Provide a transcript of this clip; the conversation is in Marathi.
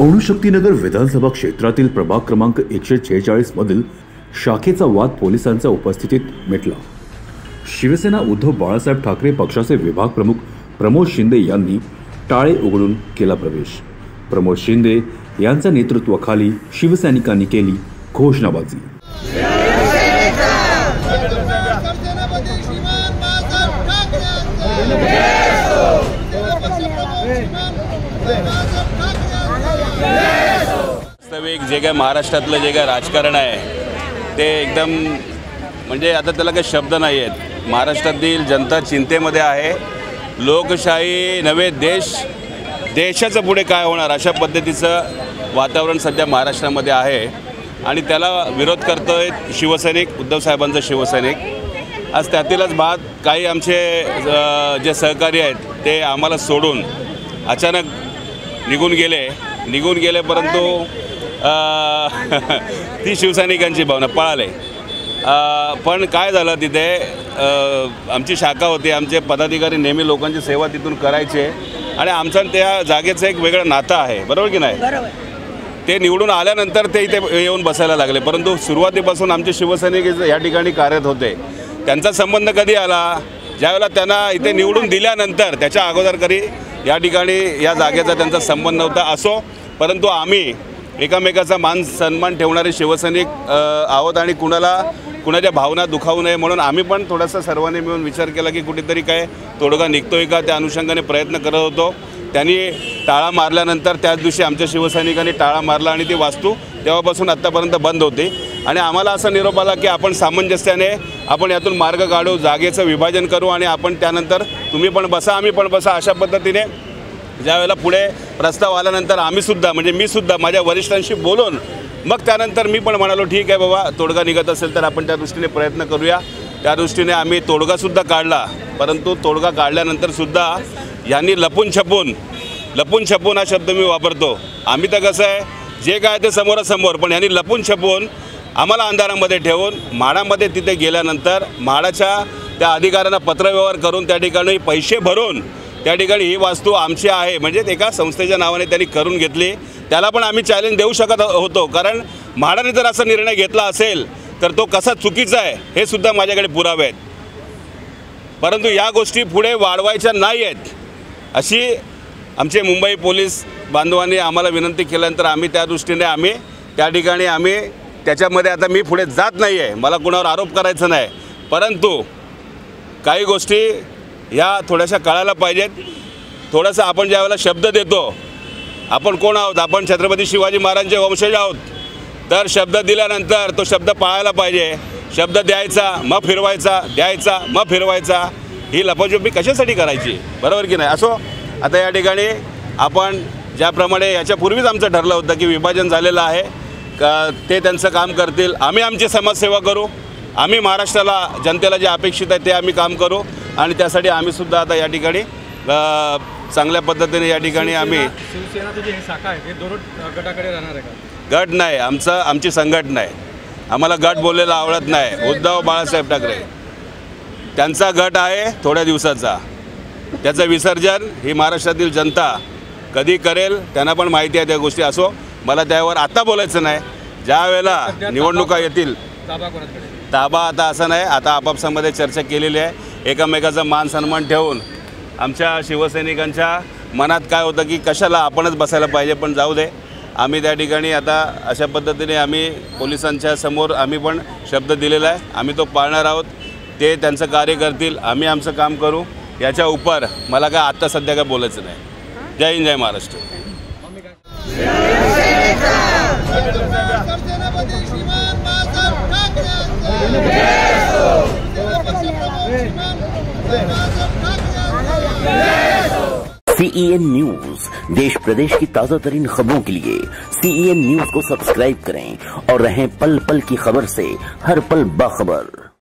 अणुशक्तीनगर विधानसभा क्षेत्रातील प्रभाग क्रमांक 146 मधील शाखेचा वाद पोलिसांच्या उपस्थितीत मिटला। शिवसेना उद्धव बाळासाहेब ठाकरे पक्षाचे विभाग प्रमुख प्रमोद शिंदे यांनी टाळे उघडून केला प्रवेश। प्रमोद शिंदे यांच्या नेतृत्वाखाली शिवसैनिकांनी केली घोषणाबाजी। वास्तविक जे काय महाराष्ट्रातलं जे काय राजकारण आहे ते एकदम म्हणजे आता त्याला काही शब्द नाही आहेत। महाराष्ट्रातील जनता चिंतेमध्ये आहे। लोकशाही नवे देशाचं पुढे काय होणार अशा पद्धतीचं वातावरण सध्या महाराष्ट्रामध्ये आहे आणि त्याला विरोध करतोय शिवसैनिक, उद्धव साहेबांचा शिवसैनिक। आज त्यातीलच भाग काही आमचे जे सहकारी आहेत ते आम्हाला सोडून अचानक निघून गेले परंतु ती शिवसैनिकांची भावना पळाले। पण काय झालं तिथे आमची शाखा होती, आमचे पदाधिकारी नेहमी लोकांची सेवा तिथून करायचे आणि आमचं त्या जागेचं एक वेगळं नातं आहे, बरोबर की नाही? ते निवडून आल्यानंतर ते इथे येऊन बसायला लागले, परंतु सुरुवातीपासून आमचे शिवसैनिक या ठिकाणी कार्यरत होते। त्यांचा संबंध कधी आला? ज्यावेळेला त्यांना इथे निवडून दिल्यानंतर, त्याच्या अगोदर कधी या ठिकाणी या जागेचा त्यांचा संबंध नव्हता असो, परंतु आम्ही एकमेकाचा मान सन्मान ठेवणारे शिवसैनिक आहोत आणि कुणाच्या भावना दुखावू नये म्हणून आम्ही पण थोडासा सर्वांनी मिळून विचार केला की कुठेतरी काय तोडगा निघतोय का, त्या अनुषंगाने प्रयत्न करत होतो। त्यांनी टाळा मारल्यानंतर त्याच दिवशी आमच्या शिवसैनिकांनी टाळा मारला आणि ती वास्तू तेव्हापासून आत्तापर्यंत बंद होती आणि आम्हाला असा निरोप आला की आपण सामंजस्याने आपण यातून मार्ग काढू, जागेचं विभाजन करू आणि आपण त्यानंतर तुम्ही पण बसा आम्ही पण बसा अशा पद्धतीने ज्यावेळेला पुढे प्रस्ताव आल्यानंतर आम्हीसुद्धा म्हणजे मीसुद्धा माझ्या वरिष्ठांशी बोलून मग त्यानंतर मी पण म्हणालो ठीक आहे बाबा, तोडगा निघत असेल तर आपण त्या दृष्टीने प्रयत्न करूया। त्या दृष्टीने आम्ही तोडगासुद्धा काढला, परंतु तोडगा काढल्यानंतरसुद्धा यांनी लपून छपून हा शब्द मी वापरतो। आम्ही तर कसं आहे जे काय ते समोरासमोर, पण यांनी लपून छपून आम्हाला अंधारामध्ये ठेवून म्हाडामध्ये तिथे गेल्यानंतर म्हाडाच्या त्या अधिकाऱ्यांना पत्रव्यवहार करून त्या ठिकाणी पैसे भरून त्या ठिकाणी ही वास्तू आमची आहे म्हणजे एका संस्थेच्या नावाने त्यांनी करून घेतली। त्याला पण आम्ही चॅलेंज देऊ शकत होतो, कारण म्हाडाने जर असा निर्णय घेतला असेल तर तो कसा चुकीचा आहे हे सुद्धा माझ्याकडे पुरावे आहेत, परंतु या गोष्टी पुढे वाढवायच्या नाही आहेत अशी आमचे मुंबई पोलीस बांधवांनी आम्हाला विनंती केल्यानंतर आम्ही त्या दृष्टीने आम्ही त्या ठिकाणी आम्ही त्याच्यामध्ये आता मी पुढे जात नाही आहे, मला कुणावर आरोप करायचा नाही, परंतु काही गोष्टी ह्या थोड्याशा कळायला पाहिजेत। थोडंसं आपण ज्यावेळेला शब्द देतो, आपण कोण आहोत? आपण छत्रपती शिवाजी महाराजांचे वंशज आहोत, तर शब्द दिल्यानंतर तो शब्द पाळायला पाहिजे। शब्द द्यायचा मग फिरवायचा, द्यायचा मग फिरवायचा, ही लपाछपी कशासाठी करायची, बरोबर की नाही? असो, आता या ठिकाणी आपण ज्याप्रमाणे याच्यापूर्वीच आमचं ठरलं होतं की विभाजन झालेलं आहे का ते त्यांचं काम करतील, आम्ही आमची समाजसेवा करू, आम्ही महाराष्ट्राला जनतेला जे अपेक्षित आहे ते आम्ही काम करू आणि त्यासाठी आम्हीसुद्धा आता या ठिकाणी चांगल्या पद्धतीने या ठिकाणी आम्ही शिवसेनाची जी शाखा आहे ते दोन गटाकडे राहणार आहे का? गट नाही, आमची संघटना आहे। आम्हाला गट बोललेला आवडत नाही। उद्धव बाळासाहेब ठाकरे त्यांचा गट आहे थोड्या दिवसाचा, त्याचं विसर्जन ही महाराष्ट्रातील जनता कधी करेल त्यांना पण माहिती आहे त्या गोष्टी। असो, मला त्यावर आता बोलायचं नाही, ज्या वेळेला निवडणुका येतील ताबा आता असं नाही, आता आपापसामध्ये चर्चा केलेली आहे। एकमेकाचा मान सन्मान ठेवून आमच्या शिवसैनिकांच्या मनात काय होतं की कशाला आपणच बसायला पाहिजे, पण जाऊ दे, आम्ही त्या ठिकाणी आता अशा पद्धतीने आम्ही पोलिसांच्या समोर आम्ही पण शब्द दिलेला आहे, आम्ही तो पाळणार आहोत। ते त्यांचं कार्य करतील, आम्ही आमचं काम करू, याच्या उपर मला काय आत्ता सध्या काय बोलायचं नाही। जय हिंद, जय महाराष्ट्र। CEN न्यूज, देश प्रदेश की ताजा तरीन खबरों के लिए CEN न्यूज को सब्सक्राइब करें और रहें पल पल की खबर से हर पल बाखबर।